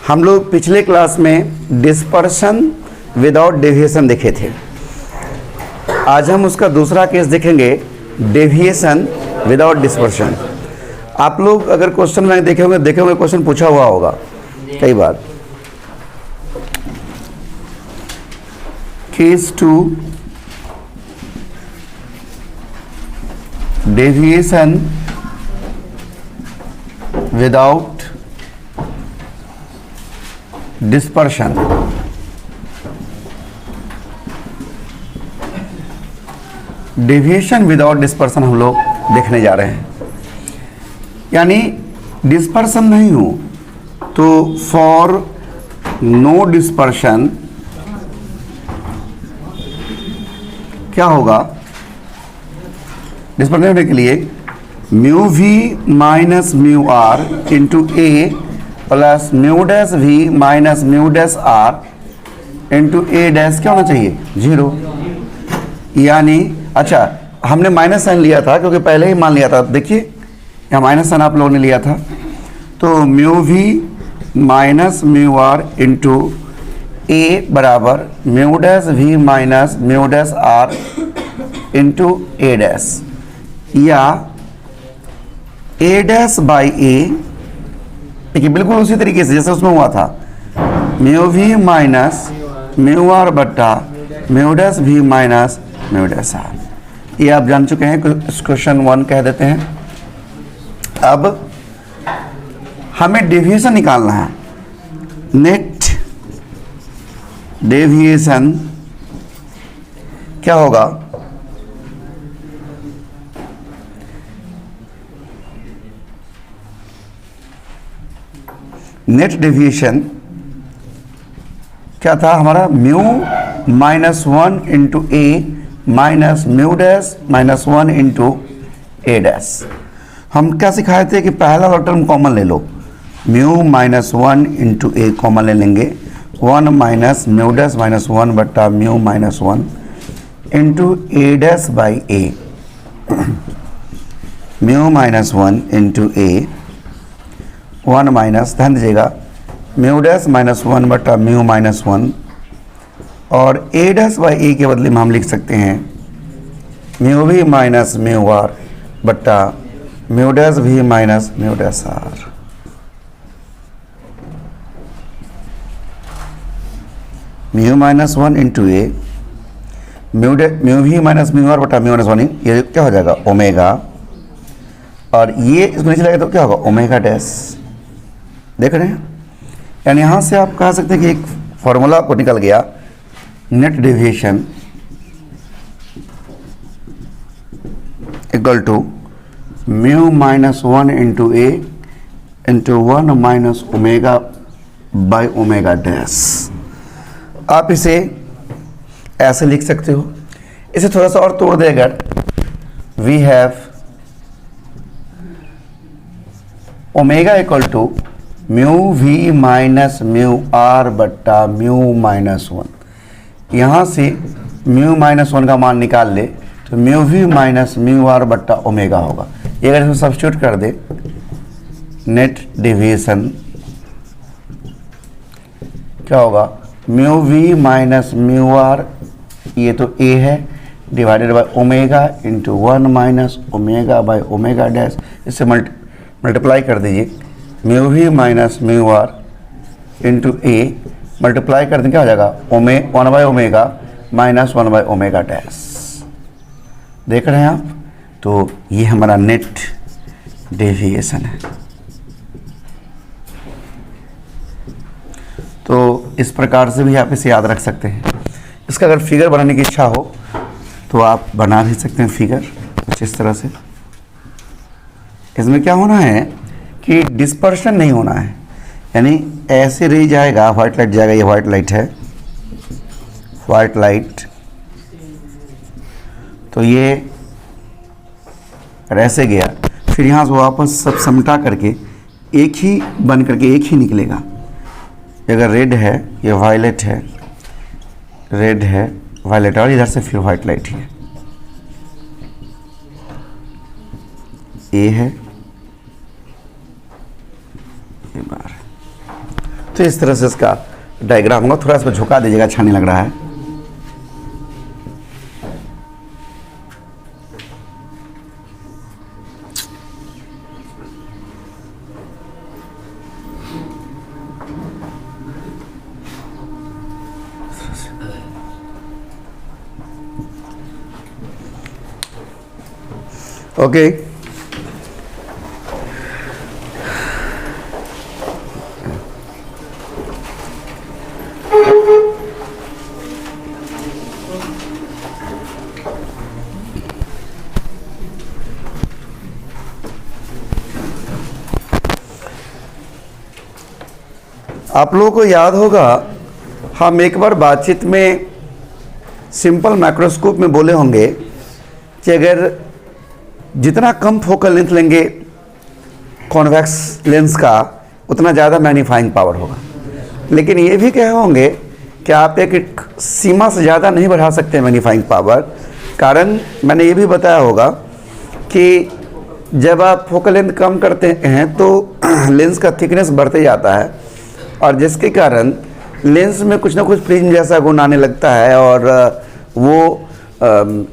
हम लोग पिछले क्लास में डिस्पर्शन विदाउट डेविएशन देखे थे। आज हम उसका दूसरा केस देखेंगे, डेविएशन विदाउट डिस्पर्शन। आप लोग अगर क्वेश्चन में देखे होंगे क्वेश्चन पूछा हुआ होगा कई बार। Case 2, deviation without dispersion. Deviation without dispersion हम लोग देखने जा रहे हैं, यानी डिस्पर्शन नहीं हो तो फॉर नो डिस्पर्शन क्या होगा। डिस्पर्शन होने के लिए mu we minus mu are into A plus mu dash we minus mu dash are into A dash क्या होना चाहिए, 0। यानी अच्छा, हमने माइनस साइन लिया था क्योंकि पहले ही मान लिया था। देखिए यहाँ माइनस साइन आप लोगों ने लिया था, तो mu we minus mu are into A बराबर mu dash we minus mu dash are into A dash, या ए डैश बाई ए। देखिए बिल्कुल उसी तरीके से जैसे उसमें हुआ था, mu we minus mu are बट्टा mu dash we minus mu dash r. ये आप जान चुके हैं, क्वेश्चन 1 कह देते हैं। अब हमें डेविएशन निकालना है। नेट डेविएशन क्या होगा, नेट डेविएशन क्या था हमारा, mu minus 1 into A minus mu dash minus 1 into A dash. हम क्या सिखाए थे कि पहला वाला टर्म कॉमन ले लो, म्यू माइनस 1 इंटू ए कॉमन ले लेंगे, 1 माइनस म्यू डैश माइनस 1 बट्टा mu minus 1 into A dash by A. Mu minus 1 into A 1 minus, ध्यान दीजिएगा, म्यू डैश माइनस 1 बट्टा म्यू माइनस 1, और ए डैश बाई ए के बदले में हम लिख सकते हैं mu we minus mu are बट्टा mu dash we minus mu dash r. Mu minus 1 into A mu we minus mu are बट्टा म्यू माइनस 1, ये क्या हो जाएगा ओमेगा, और ये इसमें नीचे लगेगा तो क्या होगा ओमेगा डैश। देख रहे हैं, यानी यहाँ से आप कह सकते हैं कि एक फॉर्मूला आपको निकल गया, net deviation equal to mu minus 1 into A into 1 minus omega by omega dash. आप इसे ऐसे लिख सकते हो। इसे थोड़ा सा और तोड़ देगा, we have omega equal to mu we minus mu are बट्टा म्यू माइनस 1। यहाँ से म्यू माइनस 1 का मान निकाल ले तो mu we minus mu are बट्टा ओमेगा होगा। ये अगर इसमें सब्स्टिट्यूट कर दे, नेट डेविएशन क्या होगा, mu we minus mu R, ये तो ए है, divided by omega into 1 minus omega by omega dash. इससे मल्टीप्लाई कर दीजिए, mu we minus mu are into A, multiply कर दें क्या हो जाएगा 1 by omega minus 1 by omega dash. देख रहे हैं आप, तो ये हमारा नेट डेविएशन है। तो इस प्रकार से भी आप इसे याद रख सकते हैं। इसका अगर फिगर बनाने की इच्छा हो तो आप बना भी सकते हैं फिगर कुछ इस तरह से। इसमें क्या होना है कि डिस्पर्शन नहीं होना है, यानी ऐसे रह जाएगा, व्हाइट लाइट जाएगा, ये व्हाइट लाइट है, व्हाइट लाइट, तो ये ऐसे गया, फिर यहाँ से वापस सब समटा करके एक ही बन करके एक ही निकलेगा। अगर रेड है, ये वायलेट है, रेड है वायलेट, और इधर से फिर व्हाइट लाइट है, ए है, ये बार तो इस तरह से इसका डायग्राम होगा। थोड़ा सा झुका दीजिएगा, अच्छा नहीं लग रहा है। ओके, आप लोगों को याद होगा हम एक बार बातचीत में सिंपल माइक्रोस्कोप में बोले होंगे कि अगर जितना कम फोकल लेंथ लेंगे कॉन्वेक्स लेंस का उतना ज़्यादा मैग्नीफाइंग पावर होगा। लेकिन ये भी कहे होंगे कि आप एक सीमा से ज़्यादा नहीं बढ़ा सकते मैग्नीफाइंग पावर। कारण मैंने ये भी बताया होगा कि जब आप फोकल लेंथ कम करते हैं तो लेंस का थिकनेस बढ़ते जाता है और जिसके कारण लेंस में कुछ ना कुछ प्रिज्म जैसा गुण आने लगता है और वो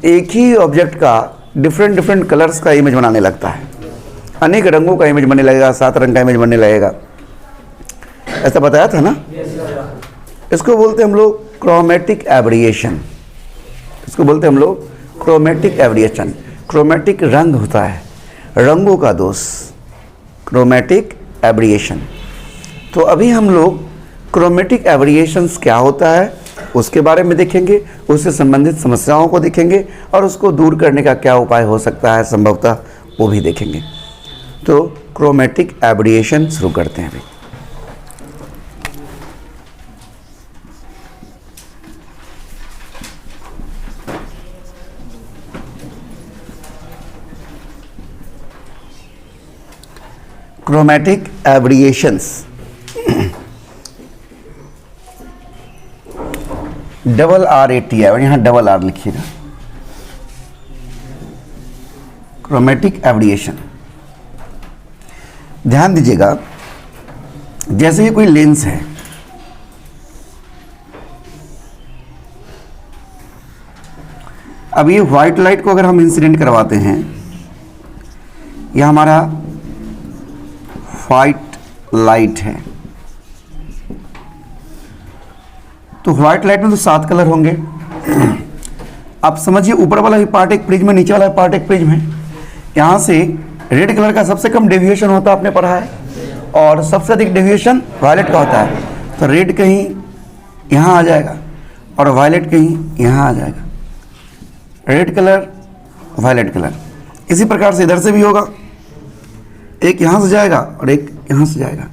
एक ही ऑब्जेक्ट का डिफरेंट कलर्स का इमेज बनाने लगता है। अनेक रंगों का इमेज बनने लगेगा, 7 रंग का इमेज बनने लगेगा। ऐसा बताया था ना? इसको बोलते हम लोग क्रोमेटिक एब्रिएशन। इसको बोलते हम लोग क्रोमेटिक एब्रिएशन। क्रोमेटिक रंग होता है, रंगों का दोष, क्रोमेटिक एब्रिएशन। तो अभी हम लोग क्रोमेटिक एब्रिएशंस क्या होता है उसके बारे में देखेंगे, उससे संबंधित समस्याओं को देखेंगे और उसको दूर करने का क्या उपाय हो सकता है संभवतः वो भी देखेंगे। तो क्रोमेटिक एब्रिएशन शुरू करते हैं अभी। क्रोमेटिक एब्रिएशंस RAT है और यहाँ R लिखिएगा। क्रोमेटिक एब्रिएशन, ध्यान दीजिएगा, जैसे ये कोई लेंस है, अब ये व्हाइट लाइट को अगर हम इंसिडेंट करवाते हैं, यह हमारा व्हाइट लाइट है, तो व्हाइट लाइट में तो 7 कलर होंगे। आप समझिए ऊपर वाला भी पार्ट एक प्रिज्म है, नीचे वाला पार्ट एक प्रिज्म है। यहाँ से रेड कलर का सबसे कम डेविएशन होता है, आपने पढ़ा है, और सबसे अधिक डेविएशन वायलेट का होता है। तो रेड कहीं यहाँ आ जाएगा और वायलेट कहीं यहाँ आ जाएगा। Red colour, violet colour. इसी प्रकार से इधर से भी होगा, एक यहाँ से जाएगा और एक यहाँ से जाएगा।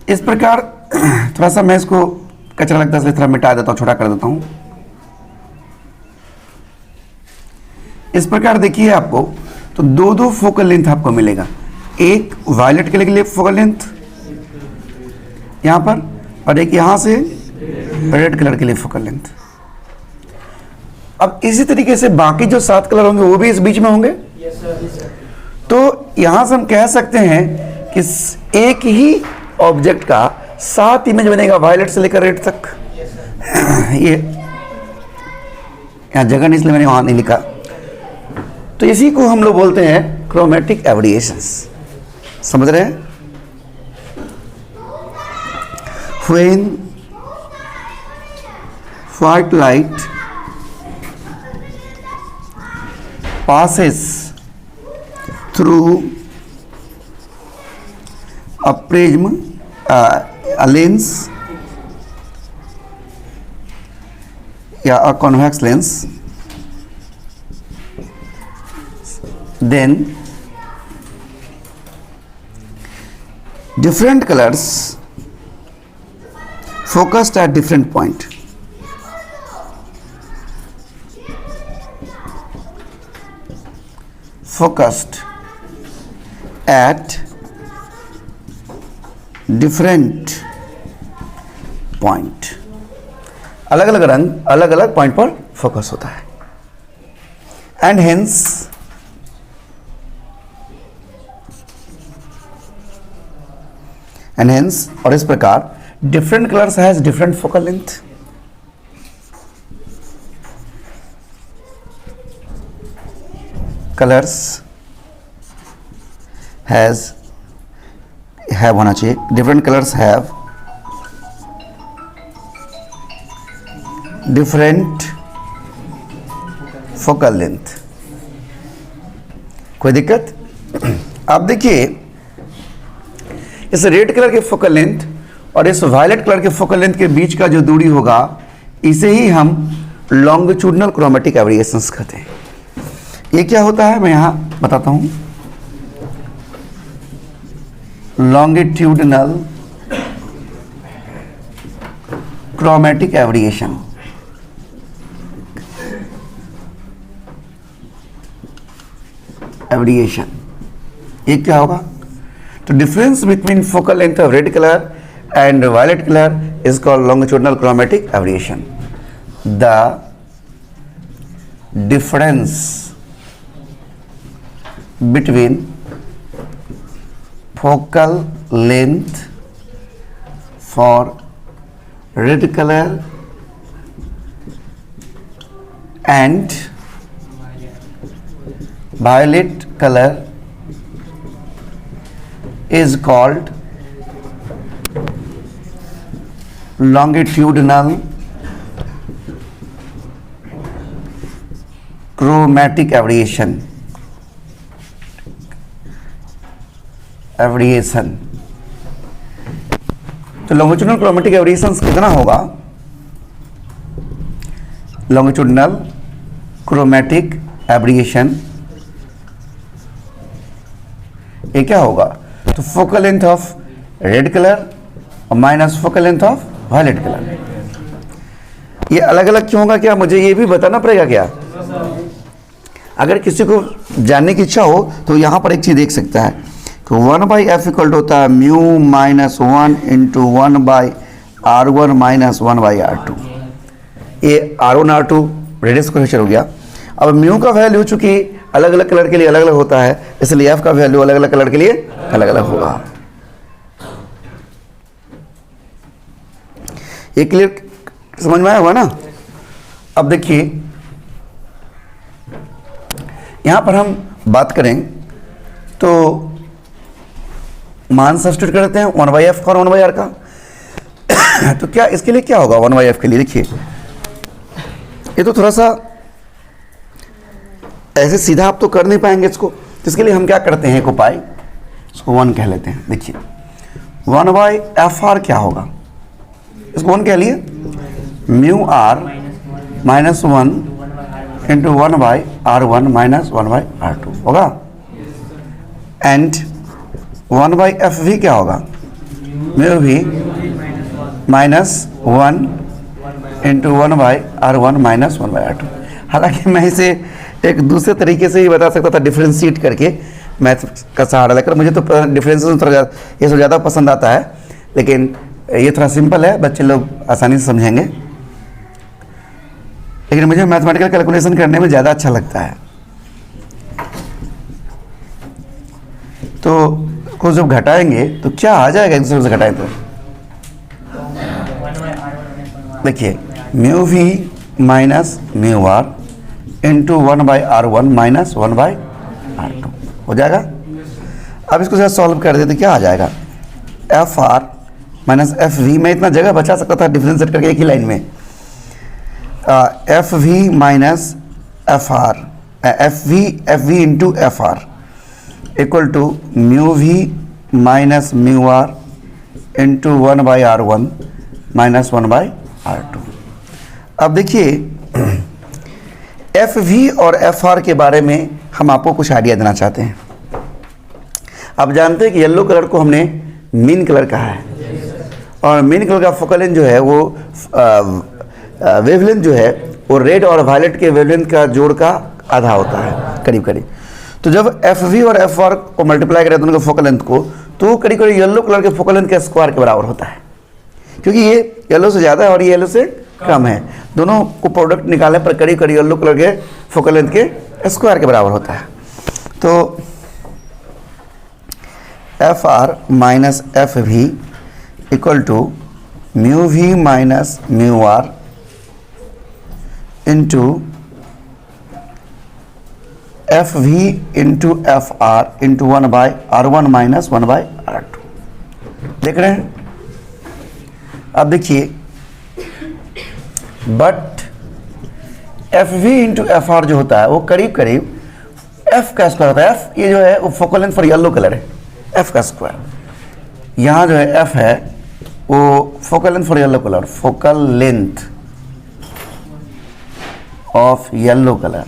इस प्रकार थोड़ा सा मैं इसको कचरा लगता है इसलिए थोड़ा मिटा देता हूँ, छोटा कर देता हूँ। इस प्रकार देखिए आपको तो दो फोकल लेंथ आपको मिलेगा, एक वायलेट के लिए फोकल लेंथ यहाँ पर और एक यहाँ से रेड कलर के लिए फोकल लेंथ। अब इसी तरीके से बाकी जो 7 कलर होंगे वो भी इस बीच में होंगे। तो यहां से हम कह सकते हैं कि एक ही ऑब्जेक्ट का 7 इमेज बनेगा, वायलेट से लेकर रेड तक। ये यहाँ जगह नहीं इसलिए मैंने वहां नहीं लिखा। तो इसी को हम लोग बोलते हैं क्रोमेटिक एब्रिएशंस। समझ रहे हैं? When white light passes through a prism, a lens, या a convex lens, then different colors focused at different point. Focused at different point. अलग अलग रंग अलग अलग पॉइंट पर फोकस होता है, एंड हेंस एंड हेंस, और इस प्रकार different colours has different focal length. Colours have होना चाहिए, different colours have different focal length. कोई दिक्कत? अब देखिए, इस रेड कलर के फोकल लेंथ और इस वायलेट कलर के फोकल लेंथ के बीच का जो दूरी होगा, इसे ही हम लॉन्गिट्यूडनल क्रोमेटिक एवरिएशंस कहते हैं। ये क्या होता है मैं यहां बताता हूं। लॉन्गिट्यूडनल क्रोमेटिक एवरिएशन, ये क्या होगा? तो difference between focal length of red colour and violet color is called longitudinal chromatic aberration. The difference between focal length for red color and violet color is called longitudinal chromatic aberration। तो longitudinal chromatic aberrations कितना होगा? longitudinal chromatic aberration ये क्या होगा? तो focal length of red colour और minus focal length of violet colour. ये अलग अलग क्यों होगा, क्या मुझे ये भी बताना पड़ेगा क्या? अगर किसी को जानने की इच्छा हो तो यहाँ पर एक चीज़ देख सकता है कि 1/f इक्वल टू होता है mu minus 1 into 1/r1 minus 1/r2। ये r1 r2 रेडियस कोएफिशिएंट हो गया। अब म्यू का वैल्यू चूंकि अलग अलग कलर के लिए अलग अलग होता है, इसलिए एफ का वैल्यू अलग अलग कलर के लिए अलग अलग होगा। ये क्लियर समझ में आया हुआ ना? अब देखिए, यहां पर हम बात करें तो मान सब्स्टिट्यूट करते हैं 1/f और 1/r का। तो क्या इसके लिए क्या होगा 1/f के लिए? देखिए, ये तो थोड़ा सा ऐसे सीधा आप तो कर नहीं पाएंगे इसको, तो इसके लिए हम क्या करते हैं, एक उपाय, इसको 1 कह लेते हैं। देखिए 1/fr क्या होगा? इसको 1 कह लिए, mu R minus 1 into 1/r1 minus 1/r2 होगा। एंड 1/f भी क्या होगा? म्यू भी minus 1 into 1/r1 minus 1/r2। हालांकि मैं इसे एक दूसरे तरीके से ही बता सकता था, डिफ्रेंशिएट करके, मैथ का सहारा लेकर। मुझे तो डिफ्रेंशिएशन थोड़ा ये सब ज़्यादा पसंद आता है, लेकिन ये थोड़ा सिंपल है, बच्चे लोग आसानी से समझेंगे। लेकिन मुझे मैथमेटिकल कैलकुलेशन करने में ज़्यादा अच्छा लगता है। तो कुछ जब घटाएंगे तो क्या आ जाएगा, एक दूसरे से घटाएं तो देखिए mu we minus mu are into 1/r1 minus 1/r2 हो जाएगा। अब इसको जरा सॉल्व कर देते, क्या आ जाएगा? F R minus F V. मैं इतना जगह बचा सकता था डिफ्रेंशिएट करके एक ही लाइन में। F we minus F R, F V into F are equal to mu we minus mu are into 1/r1 minus 1/r2। अब देखिए, एफ वी और एफ आर के बारे में हम आपको कुछ आइडिया देना चाहते हैं। आप जानते हैं कि येलो कलर को हमने मीन कलर कहा है, और मीन कलर का फोकल लेंथ जो है वो वेवलेंथ जो है वो रेड और वायलेट के वेवलेंथ का जोड़ का आधा होता है करीब करीब। तो जब एफ वी और एफ आर को मल्टीप्लाई करें दोनों के फोकल लेंथ को, तो करीब करीब येलो कलर के फोकल लेंथ के स्क्वायर के बराबर होता है, क्योंकि ये येलो से ज़्यादा है और ये येलो से कम है। दोनों को प्रोडक्ट निकालने पर करीब करीब येलो कलर के फोकल लेंथ के स्क्वायर के बराबर होता है। तो F are minus F V equal to mu we minus mu are into F V into F R into 1/r1 minus 1/r2। देख रहे हैं? अब देखिए, but F V into F R जो होता है वो करीब करीब एफ का स्क्वायर होता है। एफ ये जो है वो focal length for yellow colour है, एफ का स्क्वायर। यहाँ जो है एफ है वो focal length for yellow colour, focal length of yellow colour.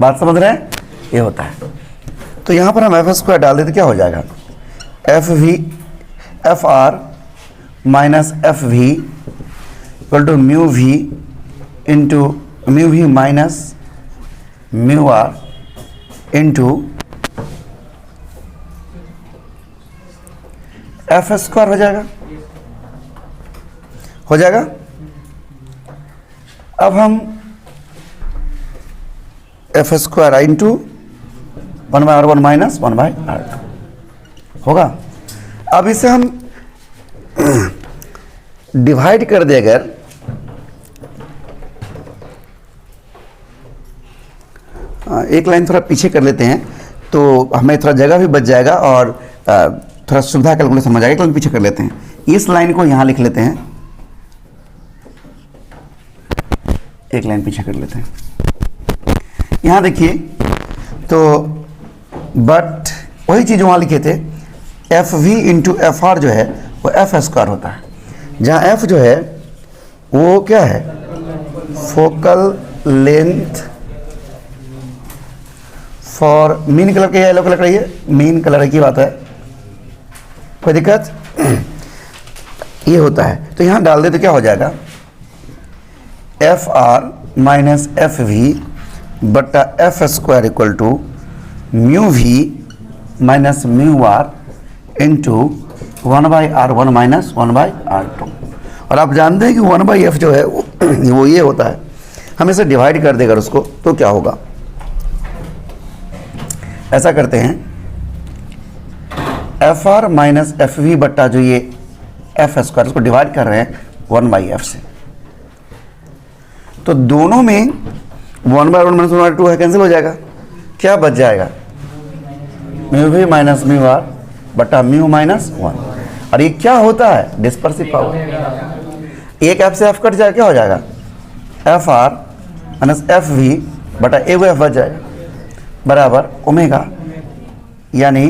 बात समझ रहे हैं? ये होता है। तो यहाँ पर हम एफ स्क्वायर डाल देते, क्या हो जाएगा? F V F are minus F V equal to mu V into mu we minus mu are into F square हो जाएगा। हो जाएगा। अब हम F square into 1/r1 minus 1/r2 होगा। अब इसे हम डिवाइड कर दे, अगर एक लाइन थोड़ा पीछे कर लेते हैं तो हमें थोड़ा जगह भी बच जाएगा और थोड़ा सुविधा कैलकुलेशन समझ आएगा। एक लाइन पीछे कर लेते हैं, इस लाइन को यहाँ लिख लेते हैं, एक लाइन पीछे कर लेते हैं। यहाँ देखिए, तो बट वही चीज़ वहाँ लिखे थे, F V into F R जो है वो एफ स्क्वायर होता है, जहाँ एफ जो है वो क्या है? Focal length for mean colour के येलो कलर का, ये मीन कलर की बात है, कोई दिक्कत? ये होता है। तो यहाँ डाल दे तो क्या हो जाएगा? F R minus F we बटा F square equal to mu we minus mu are into 1/r1 minus 1/r2। और आप जानते हैं कि 1/f जो है वो ये होता है, हम इसे डिवाइड कर देगा उसको तो क्या होगा? ऐसा करते हैं, F are minus F V बट्टा जो ये एफ स्क्वायर, उसको डिवाइड कर रहे हैं 1/f से, तो दोनों में 1/1 माइनस 1/2 है, कैंसिल हो जाएगा। क्या बच जाएगा? Mu we minus mu R बटा म्यू माइनस 1। और ये क्या होता है? Dispersive power. एक एफ से एफ कट जाएगा, क्या हो जाएगा? F R minus F we बटा एफ बच जाएगा बराबर ओमेगा, यानी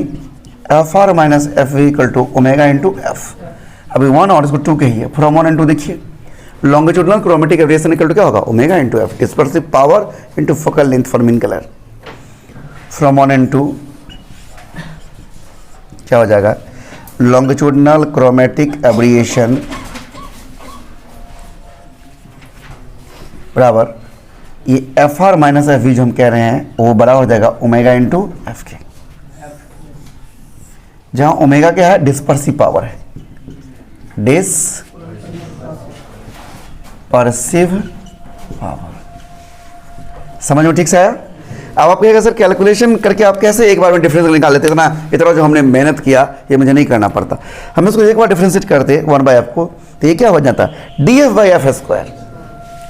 F are minus F V equal to omega into F. अभी 1 और इसको 2 कहिए, फ्रॉम 1 इंटू देखिए, longitudinal chromatic aberration equal to क्या होगा? Omega into F, dispersive power into focal length for mean colour. From 1 into क्या हो जाएगा? लॉन्गिट्यूडनल क्रोमेटिक एब्रिएशन बराबर ये F are minus F V जो हम कह रहे हैं वो बराबर हो जाएगा ओमेगा इंटू एफ के, जहां ओमेगा क्या है? डिस्पर्सिव पावर है, परसिव पावर। समझ में ठीक से आया? अब आप कहेंगे सर कैलकुलेशन करके आप कैसे एक बार में डिफरेंस निकाल लेते? इतना जो हमने मेहनत किया ये मुझे नहीं करना पड़ता। हम इसको एक बार डिफरेंशिएट करते 1/f को, तो ये क्या हो जाता है? df/f square,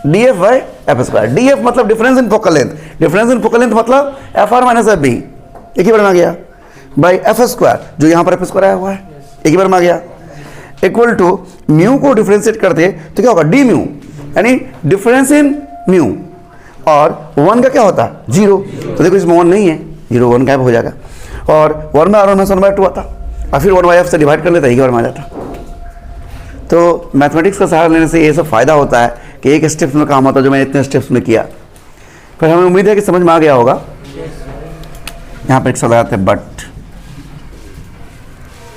df/f square. df मतलब difference in focal length, difference in focal length मतलब f are minus F b, एक ही बार में आ गया, बाई एफ स्क्वायर जो यहाँ पर एफ स्क्वायर आया हुआ है, एक ही बार में आ गया, इक्वल टू म्यू को डिफरेंशिएट करते तो क्या होगा? डी म्यू, यानी डिफरेंस इन म्यू, और 1 का क्या होता है? 0। तो देखो इसमें 1 नहीं है, 0 1 गायब हो जाएगा, और 1/r1 माइनस 1/2 आता, और फिर 1/f से डिवाइड कर लेता, एक बार में आ जाता। तो मैथमेटिक्स का सहारा लेने से ये सब फायदा होता है कि एक स्टेप्स में काम होता है, जो मैंने इतने स्टेप्स में किया। फिर हमें उम्मीद है कि समझ में आ गया होगा। यहाँ पर एक सवाल आते हैं बट,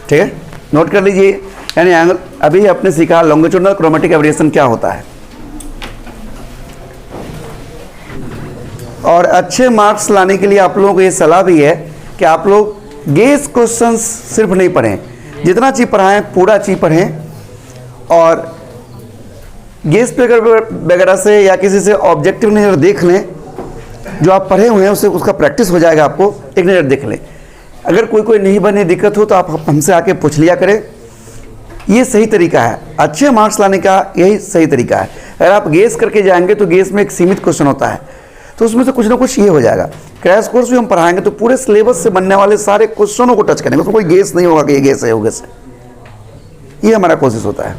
ठीक है, नोट कर लीजिए। यानी एंगल अभी आपने सीखा लॉन्गिट्यूडनल क्रोमेटिक एब्रिएशन क्या होता है, और अच्छे मार्क्स लाने के लिए आप लोगों को ये सलाह भी है कि आप लोग गेस क्वेश्चंस सिर्फ नहीं पढ़ें, जितना चीज पढ़ाएं पूरा चीज पढ़ें, और गेस पेपर वगैरह से या किसी से ऑब्जेक्टिव नहीं देख लें जो आप पढ़े हुए हैं उससे उसका प्रैक्टिस हो जाएगा, आपको एक नज़र देख लें। अगर कोई नहीं बने दिक्कत हो तो आप हमसे आके पूछ लिया करें। ये सही तरीका है, अच्छे मार्क्स लाने का यही सही तरीका है। अगर आप गेस करके जाएंगे तो गेस में एक सीमित क्वेश्चन होता है, तो उसमें से कुछ ना कुछ ये हो जाएगा। क्रैश कोर्स भी हम पढ़ाएंगे तो पूरे सिलेबस से बनने वाले सारे क्वेश्चनों को टच करेंगे, उसमें कोई गेस नहीं होगा कि ये गेस है वो गेस है। ये हमारा कोशिश होता है,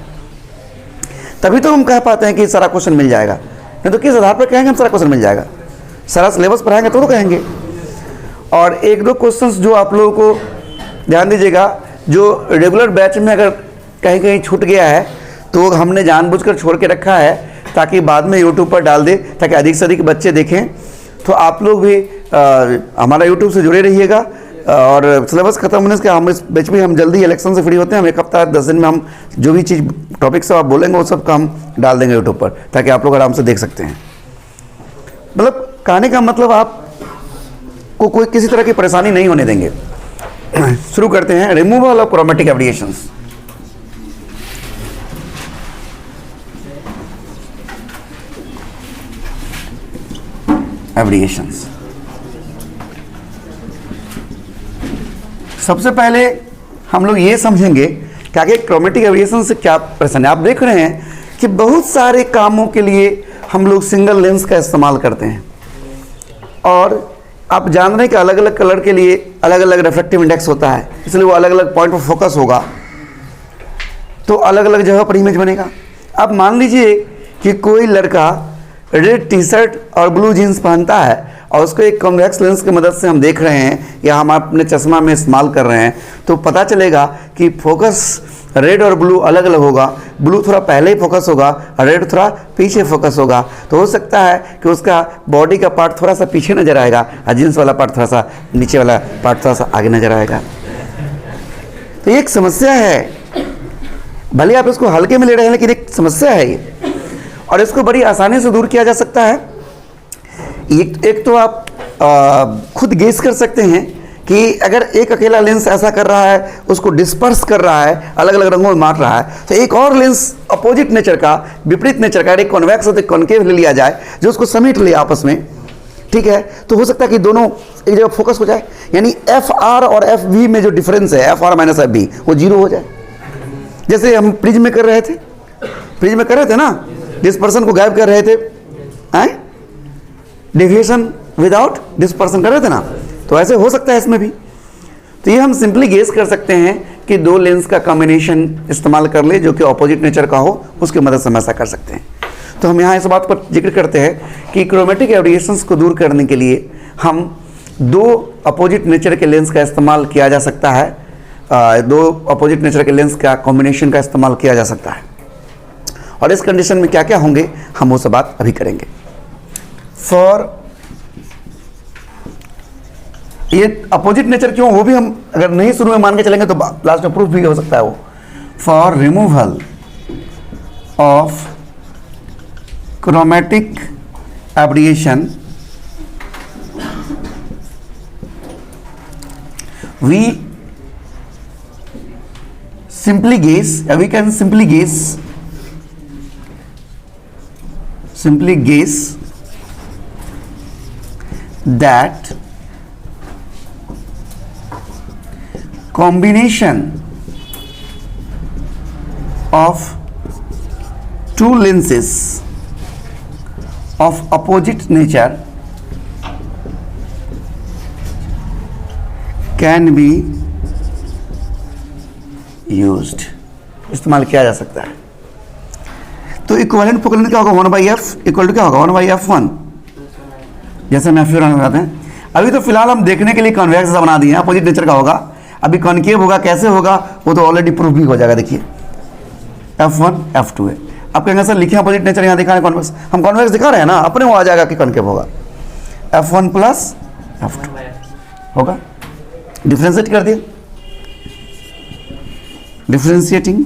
तभी तो हम कह पाते हैं कि सारा क्वेश्चन मिल जाएगा। नहीं तो किस आधार पर कहेंगे हम सारा क्वेश्चन मिल जाएगा? सारा सिलेबस पढ़ाएंगे तो कहेंगे। और एक दो क्वेश्चंस जो आप लोगों को ध्यान दीजिएगा, जो रेगुलर बैच में अगर कहीं कहीं छूट गया है तो हमने जानबूझकर छोड़ के रखा है ताकि बाद में यूट्यूब पर डाल दे, ताकि अधिक से अधिक बच्चे देखें। तो आप लोग भी हमारा यूट्यूब से जुड़े रहिएगा। और सिलेबस खत्म होने से हम इस बैच में हम जल्दी इलेक्शन से फ्री होते हैं। हम एक हफ्ता 10 दिन में हम जो भी चीज़ टॉपिक सब आप बोलेंगे वो सब का हम डाल देंगे यूट्यूब पर, ताकि आप लोग आराम से देख सकते हैं। मतलब कहने का मतलब आपको कोई किसी तरह की परेशानी नहीं होने देंगे। शुरू करते हैं, रिमूवल ऑफ क्रोमेटिक एब्रिएशंस। एब्रिएशंस सबसे पहले हम लोग ये समझेंगे कि आगे क्रोमेटिक एब्रिएशन से क्या प्रश्न है। आप देख रहे हैं कि बहुत सारे कामों के लिए हम लोग सिंगल लेंस का इस्तेमाल करते हैं, और आप जान रहे हैं कि अलग अलग कलर के लिए अलग अलग रिफ्रैक्टिव इंडेक्स होता है, इसलिए वो अलग अलग पॉइंट पर फोकस होगा तो अलग अलग जगह पर इमेज बनेगा। अब मान लीजिए कि कोई लड़का रेड टी शर्ट और ब्लू जीन्स पहनता है और उसको एक कॉन्वेक्स लेंस की मदद से हम देख रहे हैं या हम अपने चश्मा में इस्तेमाल कर रहे हैं, तो पता चलेगा कि फोकस रेड और ब्लू अलग अलग होगा। ब्लू थोड़ा पहले ही फोकस होगा और रेड थोड़ा पीछे फोकस होगा। तो हो सकता है कि उसका बॉडी का पार्ट थोड़ा सा पीछे नज़र आएगा और जीन्स वाला पार्ट थोड़ा सा नीचे वाला पार्ट थोड़ा सा आगे नज़र आएगा। तो ये एक समस्या है, भले आप इसको हल्के में ले रहे हैं लेकिन एक समस्या है ये, और इसको बड़ी आसानी से दूर किया जा सकता है। एक तो आप खुद गेस कर सकते हैं कि अगर एक अकेला लेंस ऐसा कर रहा है, उसको डिस्पर्स कर रहा है, अलग अलग रंगों में मार रहा है, तो एक और लेंस अपोजिट नेचर का, विपरीत नेचर का, एक कॉन्वेक्स और एक कॉन्केव ले लिया जाए जो उसको समेट ले आपस में, ठीक है, तो हो सकता है कि दोनों एक जगह फोकस हो जाए। यानी एफ आर और एफ वी में जो डिफरेंस है, F are minus F B, वो जीरो हो जाए। जैसे हम प्रिज्म में कर रहे थे, प्रिज्म में कर रहे थे ना, डिस्पर्सन को गायब कर रहे थे, डेविएशन विदाउट डिस्पर्सन कर रहे थे ना, तो ऐसे हो सकता है इसमें भी। तो ये हम सिंपली गेस कर सकते हैं कि दो लेंस का कॉम्बिनेशन इस्तेमाल कर ले जो कि ऑपोजिट नेचर का हो, उसकी मदद से हम ऐसा कर सकते हैं। तो हम यहाँ इस बात पर जिक्र करते हैं कि क्रोमेटिक एब्रिएशंस को दूर करने के लिए हम दो अपोजिट नेचर के लेंस का इस्तेमाल किया जा सकता है, दो अपोजिट नेचर के लेंस का कॉम्बिनेशन का इस्तेमाल किया जा सकता है। और इस कंडीशन में क्या क्या होंगे हम वो सब बात अभी करेंगे। फॉर ये अपोजिट नेचर क्यों, वो भी हम अगर नहीं शुरू में मान के चलेंगे तो लास्ट में प्रूफ भी हो सकता है वो। For removal of chromatic aberration we simply guess, we can simply guess that combination of two lenses of opposite nature can be used, इस्तेमाल किया जा सकता है। तो इक्विवेलेंट पोलैरिटी क्या होगा, 1/f इक्वल टू क्या होगा, 1/f1, जैसे मैं फिर बताते हैं। अभी तो फिलहाल हम देखने के लिए कॉन्वेक्स बना दिए हैं, अपोजिट नेचर का होगा। अभी कॉनकेव होगा, कैसे होगा वो तो ऑलरेडी प्रूफ भी हो जाएगा। देखिए f1 f2 है। आप कहेंगे सर लिखे अपोजिट नेचर, यहाँ दिखा रहे कॉन्वेक्स, हम कॉन्वेक्स दिखा रहे हैं ना, अपने वो आ जाएगा कि कॉनकेव होगा। f1 प्लस f2 होगा, डिफ्रेंशिएट कर दिया, डिफ्रेंशिएटिंग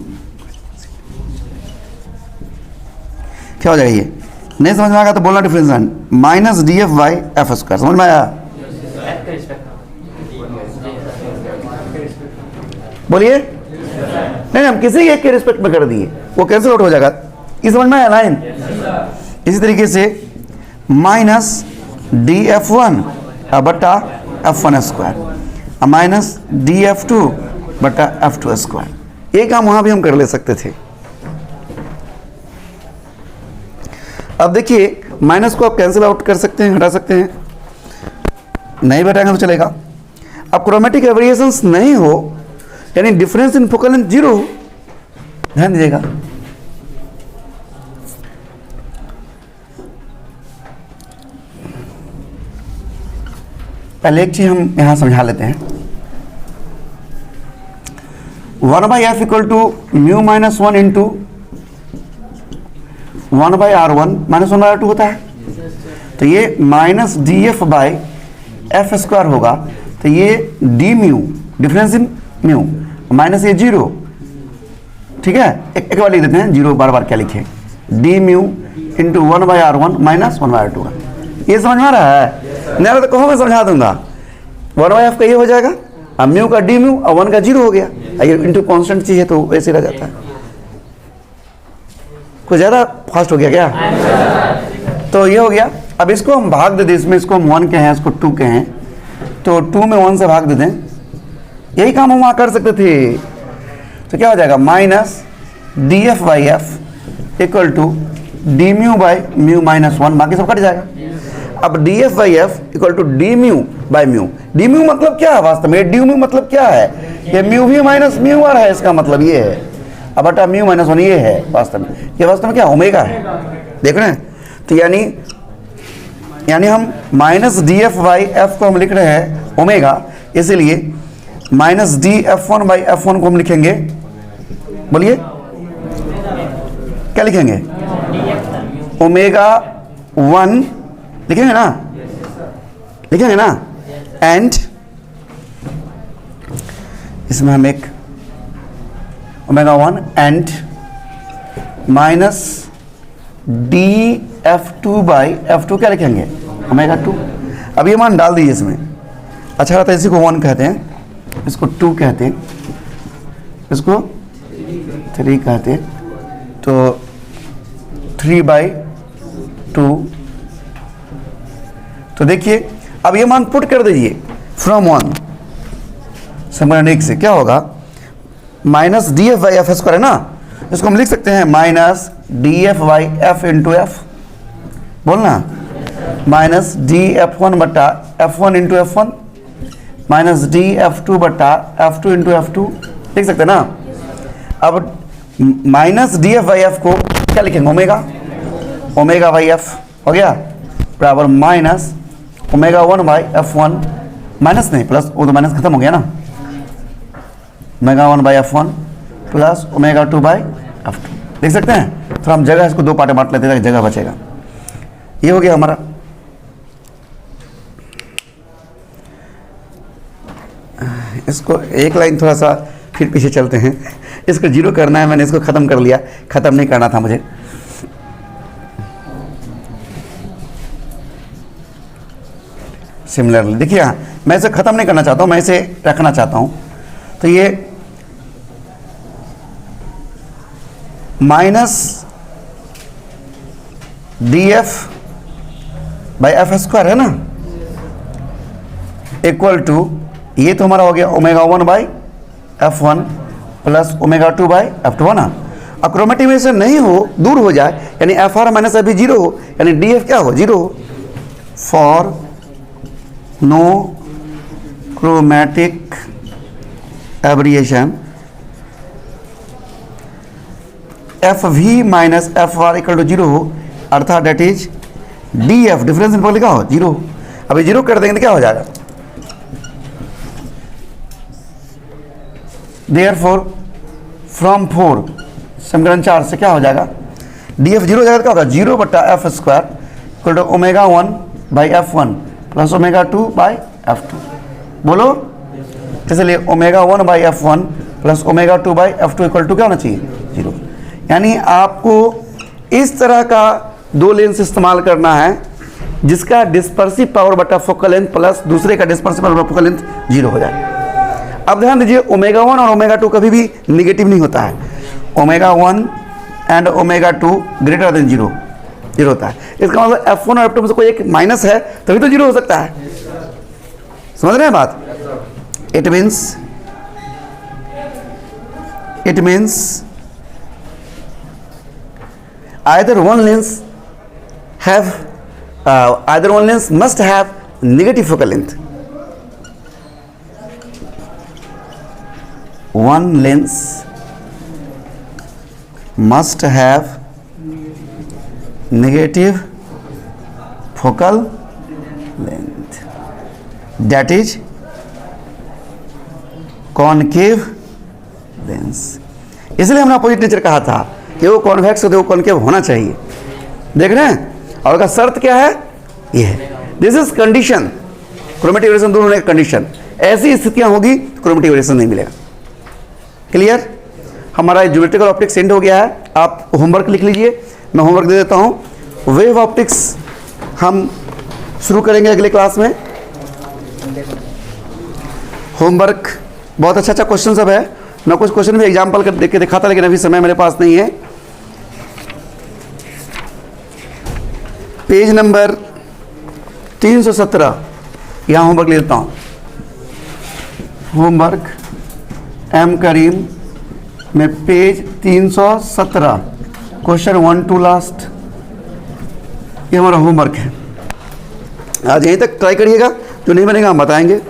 क्या हो जाएगा, ये नहीं समझ में आएगा तो बोलना differentiate, minus D F by F square. समझ में आया, बोलिए। नहीं हम किसी एक के रिस्पेक्ट में कर दिए, वो कैंसिल आउट हो जाएगा, ये समझ में आया लाइन। इसी तरीके से माइनस df1 बटा f1 स्क्वायर माइनस df2 बटा f2 स्क्वायर। ये काम वहाँ भी हम कर ले सकते थे। अब देखिए माइनस को आप कैंसिल आउट कर सकते हैं, हटा सकते हैं, नहीं घटाएंगे तो चलेगा। अब क्रोमेटिक वेरिएशंस नहीं हो यानी डिफरेंस इन फोकल लेंथ 0 हो, ध्यान दीजिएगा। पहले एक चीज हम यहां समझा लेते हैं। 1/f equal to mu minus 1 into 1/r1 minus 1/r2 होता है। तो ये minus df by F square होगा। तो ये D mu difference in mu minus ये 0, ठीक है। एक बार लिख देते हैं, 0 बार बार क्या लिखे, D mu into 1/r1 minus 1/r2 का। ये समझ में आ रहा है? नहीं तो कहो मैं समझा दूंगा। 1/f का ये हो जाएगा, अब म्यू का डी म्यू और 1 का 0 हो गया। ये इंटू कॉन्स्टेंट चीज है तो वैसे रह जाता है। कुछ ज़्यादा फास्ट हो गया क्या? तो ये हो गया। अब इसको हम भाग दे दें, इसमें इसको हम 1 के हैं, इसको 2 के हैं, तो 2 में 1 से भाग दे दें। यही काम हम वहाँ कर सकते थे। तो क्या हो जाएगा, minus D F by F equal to D mu by mu minus 1, बाकी सब कट जाएगा। अब D F by F equal to D mu by mu. D mu मतलब क्या है वास्तव में? डी म्यू मतलब क्या है? ये म्यू भी माइनस म्यू आर है, इसका मतलब ये है। अब बटा म्यू माइनस 1 ये है वास्तव में। ये वास्तव में क्या ओमेगा है, देख रहे हैं? तो यानी हम minus D F by f को हम लिख रहे हैं ओमेगा, इसीलिए minus D f one by F one को हम लिखेंगे, बोलिए क्या लिखेंगे? ओमेगा 1 लिखेंगे ना, लिखेंगे ना। एंड इसमें हम एक omega 1 and minus D f two by F to क्या लिखेंगे? ओमेगा 2। अब ये मान डाल दीजिए इसमें। अच्छा रहता है, इसी को 1 कहते हैं, इसको 2 कहते हैं, इसको 3 कहते हैं, तो 3/2। तो देखिए अब ये मान पुट कर दीजिए फ्रॉम 1 समीकरण 1 से। क्या होगा? Minus D F by F square है ना, इसको हम लिख सकते हैं minus D F by f into f, बोलना माइनस डी एफ वन बटा f one into f one minus D f two बटा f two into f two, लिख सकते हैं ना। अब minus D F by f को क्या लिखेंगे? ओमेगा, ओमेगा बाई एफ हो गया बराबर minus omega 1 by F one, minus नहीं प्लस, वो तो माइनस खत्म हो गया ना, omega 1 by F one plus omega 2 by F to. देख सकते हैं? तो हम जगह इसको 2 पार्ट में बांट लेते हैं ताकि जगह बचेगा। ये हो गया हमारा। इसको एक लाइन थोड़ा सा फिर पीछे चलते हैं। इसको 0 करना है, मैंने इसको ख़त्म कर लिया, ख़त्म नहीं करना था मुझे। सिमिलरली देखिए यहाँ मैं इसे ख़त्म नहीं करना चाहता हूँ, मैं इसे रखना चाहता हूँ। तो ये minus D F by F square है ना, इक्वल टू ये तो हमारा हो गया omega 1 by F one plus omega 2 by F to, है ना। अब क्रोमेटिक में से नहीं हो, दूर हो जाए, यानी एफ आर माइनस एफ भी 0 हो, यानी डी एफ क्या हो? 0 हो। For no chromatic aberration f we minus F R equal to 0 हो, अर्थात that is d f difference in लिखा हो 0। अभी 0 कर देंगे तो क्या हो जाएगा? देयरफॉर फ्रॉम 4 समीकरण 4 से क्या हो जाएगा? डी एफ 0 हो जाएगा तो क्या होगा? 0 बटा F square equal to omega 1 by F one plus omega 2 by F two. बोलो, इसलिए omega 1 by F one plus omega 2 by F two equal to क्या होना चाहिए? 0। यानी आपको इस तरह का 2 लेंस इस्तेमाल करना है जिसका डिस्पर्सिव पावर बटा फोकल लेंथ प्लस दूसरे का डिस्पर्सिव पावर बटा फोकल लेंथ 0 हो जाए। अब ध्यान दीजिए, ओमेगा 1 और ओमेगा 2 कभी भी निगेटिव नहीं होता है। Omega 1 and omega 2 greater than 0, zero होता है। इसका मतलब F1 और F2 में से कोई एक माइनस है तभी तो जीरो हो सकता है। समझ रहे हैं बात? It means either one lens must have negative focal length. One lens must have negative focal length, that is concave lens. इसलिए हमने अपोजिट नेचर कहा था कि वो कॉन्वेक्स होते वो कॉन्केव होना चाहिए। देख रहे हैं? और उसका शर्त क्या है? ये है, this is condition. Chromatic variation दोनों एक कंडीशन, ऐसी स्थितियां होगी क्रोमेटिक वेरिएशन नहीं मिलेगा। क्लियर? हमारा ज्योमेट्रिकल ऑप्टिक्स एंड हो गया है। आप होमवर्क लिख लीजिए, मैं होमवर्क दे देता हूं। वेव ऑप्टिक्स हम शुरू करेंगे अगले क्लास में। होमवर्क बहुत अच्छा क्वेश्चन सब है। मैं कुछ क्वेश्चन भी एग्जाम्पल कर देख के दिखाता, लेकिन अभी समय मेरे पास नहीं है। पेज नंबर 317 यहाँ होमवर्क ले लेता हूँ। होमवर्क एम करीम में पेज 317 क्वेश्चन 1 to लास्ट, ये हमारा होमवर्क है। आज यहीं तक ट्राई करिएगा, जो नहीं बनेगा हम बताएंगे।